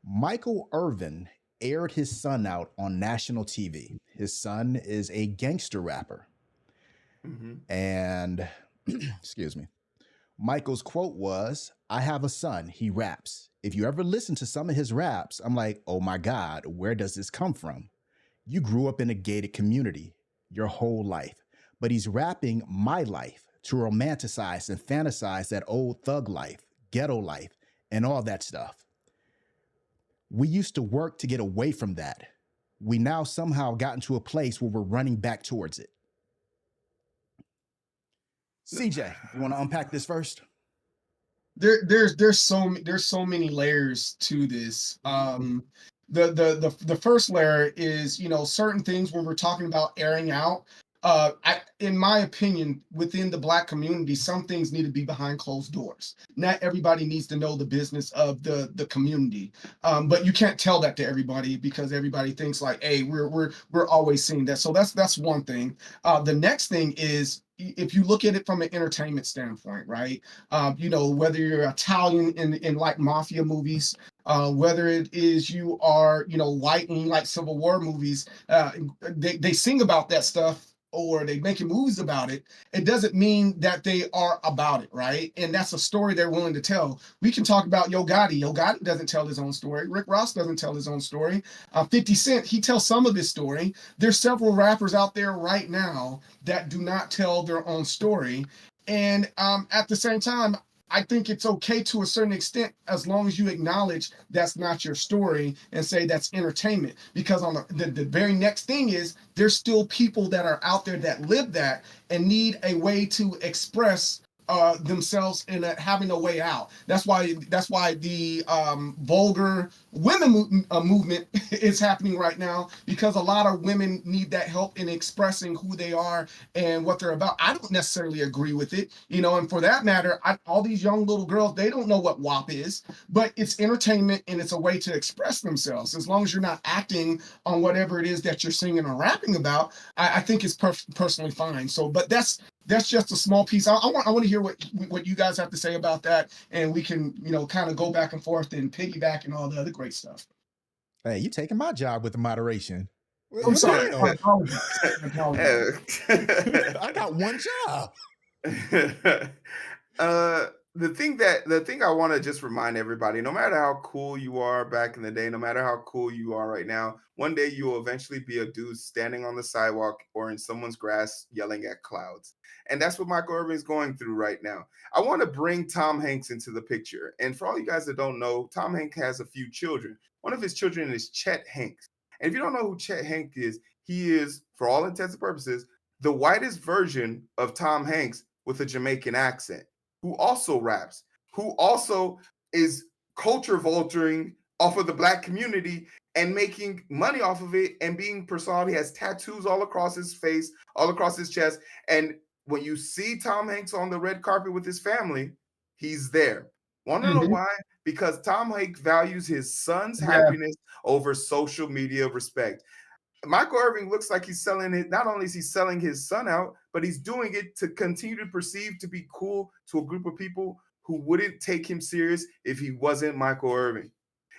Michael Irvin aired his son out on national TV. His son is a gangster rapper. Hmm. And, excuse me, Michael's quote was, I have a son, he raps. If you ever listen to some of his raps, I'm like, oh my God, where does this come from? You grew up in a gated community your whole life, but he's rapping my life to romanticize and fantasize that old thug life, ghetto life, and all that stuff. We used to work to get away from that. We now somehow gotten to a place where we're running back towards it. CJ, you want to unpack this first? There's so many layers to this. The first layer is, certain things when we're talking about airing out. In my opinion, within the Black community, some things need to be behind closed doors. Not everybody needs to know the business of the community, but you can't tell that to everybody because everybody thinks like, hey, we're always seeing that. So that's one thing. The next thing is, if you look at it from an entertainment standpoint, right? Whether you're Italian in like mafia movies, whether it is you are, white in like Civil War movies, they sing about that stuff or they making movies about it. It doesn't mean that they are about it, right? And that's a story they're willing to tell. We can talk about Yo Gotti. Yo Gotti doesn't tell his own story. Rick Ross doesn't tell his own story. 50 Cent, he tells some of his story. There's several rappers out there right now that do not tell their own story. And at the same time, I think it's okay to a certain extent as long as you acknowledge that's not your story and say that's entertainment. Because on the very next thing is there's still people that are out there that live that and need a way to express themselves in having a way out. That's why the vulgar women movement is happening right now, because a lot of women need that help in expressing who they are and what they're about. I don't necessarily agree with it, and for that matter, all these young little girls, they don't know what WAP is, but it's entertainment and it's a way to express themselves. As long as you're not acting on whatever it is that you're singing or rapping about, I think it's personally fine. So, but that's just a small piece. I want to hear what you guys have to say about that, and we can kind of go back and forth and piggyback and all the other great stuff. Hey, you taking my job with the moderation. I'm What the sorry. hell? I apologize. I got one job. The thing I want to just remind everybody, no matter how cool you are back in the day, no matter how cool you are right now, one day you will eventually be a dude standing on the sidewalk or in someone's grass yelling at clouds. And that's what Michael Irvin is going through right now. I want to bring Tom Hanks into the picture. And for all you guys that don't know, Tom Hanks has a few children. One of his children is Chet Hanks. And if you don't know who Chet Hanks is, he is, for all intents and purposes, the whitest version of Tom Hanks with a Jamaican accent, who also raps, who also is culture vulturing off of the Black community and making money off of it and being personified. He has tattoos all across his face, all across his chest. And when you see Tom Hanks on the red carpet with his family, he's there. Want to know Mhm. why? Because Tom Hanks values his son's Yeah. happiness over social media respect. Michael Irving looks like he's selling it. Not only is he selling his son out, but he's doing it to continue to perceive to be cool to a group of people who wouldn't take him serious if he wasn't Michael Irving.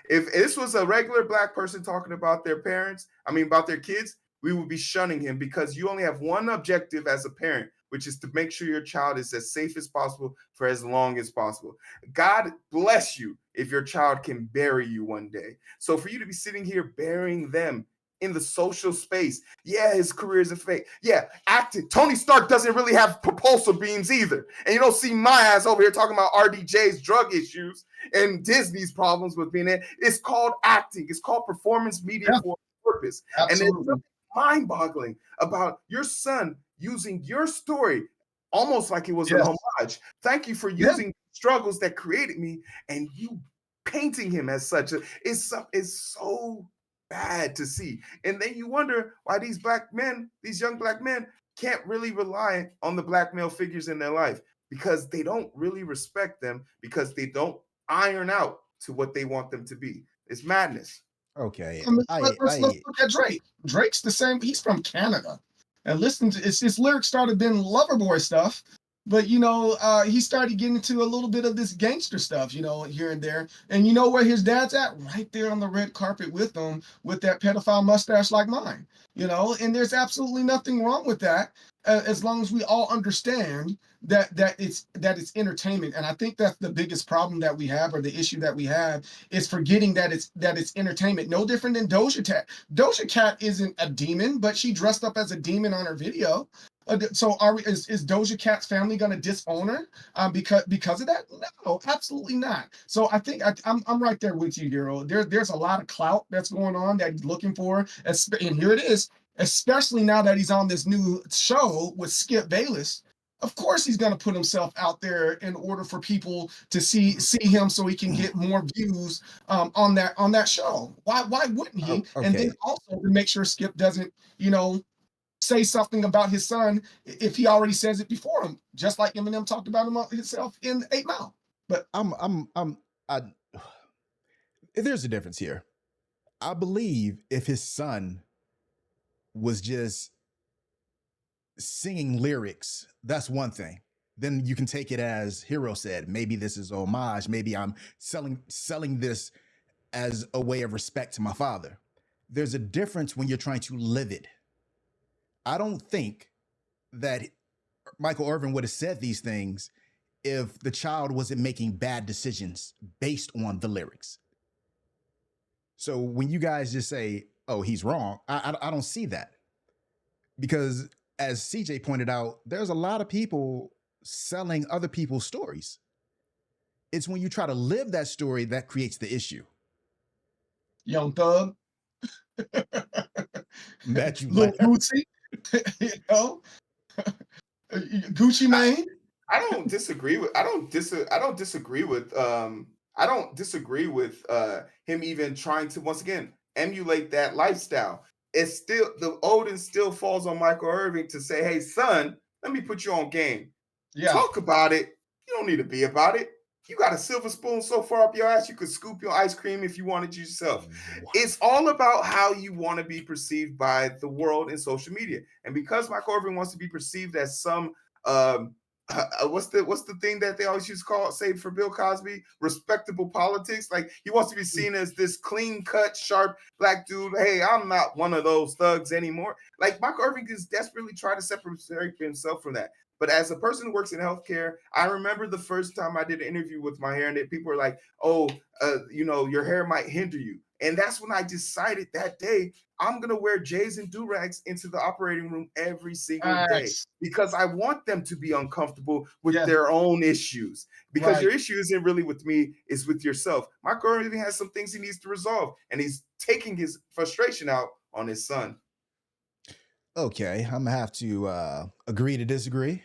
If this was a regular Black person talking about their parents, about their kids, we would be shunning him because you only have one objective as a parent, which is to make sure your child is as safe as possible for as long as possible. God bless you if your child can bury you one day. So for you to be sitting here burying them in the social space, yeah, his career is a fake. Yeah, acting. Tony Stark doesn't really have propulsor beams either. And you don't see my ass over here talking about RDJ's drug issues and Disney's problems with being it. It's called acting. It's called performance media Yeah, for a purpose. And there's absolutely. something mind-boggling about your son using your story almost like it was an Yes. homage. Thank you for Yeah. using struggles that created me and you painting him as such. It's so bad to see. And then you wonder why these Black men, these young Black men, can't really rely on the Black male figures in their life because they don't really respect them because they don't iron out to what they want them to be. It's madness. Okay, Let's look at Drake. Drake's the same. He's from Canada, and listen to his lyrics started being Loverboy stuff, but he started getting into a little bit of this gangster stuff, here and there. And you know where his dad's at? Right there on the red carpet with him, with that pedophile mustache like mine. And there's absolutely nothing wrong with that, as long as we all understand that it's entertainment. And I think that's the biggest problem that we have, or the issue that we have, is forgetting that it's entertainment. No different than Doja Cat. Doja Cat isn't a demon, but she dressed up as a demon on her video. So is Doja Cat's family going to disown her because of that? No, absolutely not. So I think I'm right there with you, Hero. There's a lot of clout that's going on that he's looking for, and here it is. Especially now that he's on this new show with Skip Bayless. Of course, he's going to put himself out there in order for people to see him, so he can get more views on that show. Why wouldn't he? Oh, And then okay. also to make sure Skip doesn't, say something about his son if he already says it before him, just like Eminem talked about himself in 8 Mile. But I'm I there's a difference here. I believe if his son was just singing lyrics, that's one thing. Then you can take it as Hero said. Maybe this is homage. Maybe I'm selling this as a way of respect to my father. There's a difference when you're trying to live it. I don't think that Michael Irvin would have said these things if the child wasn't making bad decisions based on the lyrics. So when you guys just say, "Oh, he's wrong," I don't see that, because as CJ pointed out, there's a lot of people selling other people's stories. It's when you try to live that story that creates the issue. Young Thug, Matt, you Lil laugh. Bootsy, you know, Gucci Mane. I don't disagree with I don't disagree with him even trying to once again emulate that lifestyle. It's still the Odin still falls on Michael Irving to say, "Hey son, let me put you on game. Yeah, Talk about it. You don't need to be about it. You got a silver spoon so far up your ass you could scoop your ice cream if you wanted yourself." It's all about how you want to be perceived by the world in social media. And because Michael Irving wants to be perceived as some what's the thing that they always used to call say for Bill Cosby, respectable politics. Like he wants to be seen as this clean cut, sharp black dude. Hey, I'm not one of those thugs anymore. Like Michael Irving is desperately trying to separate himself from that. But as a person who works in healthcare, I remember the first time I did an interview with my hair, and people were like, "Oh, your hair might hinder you." And that's when I decided that day I'm gonna wear J's and do rags into the operating room every single day facts. because I want them to be uncomfortable with Yeah, their own issues. Because right. your issue isn't really with me, it's with yourself. Michael Irving has some things he needs to resolve, and he's taking his frustration out on his son. Okay, I'm gonna have to agree to disagree.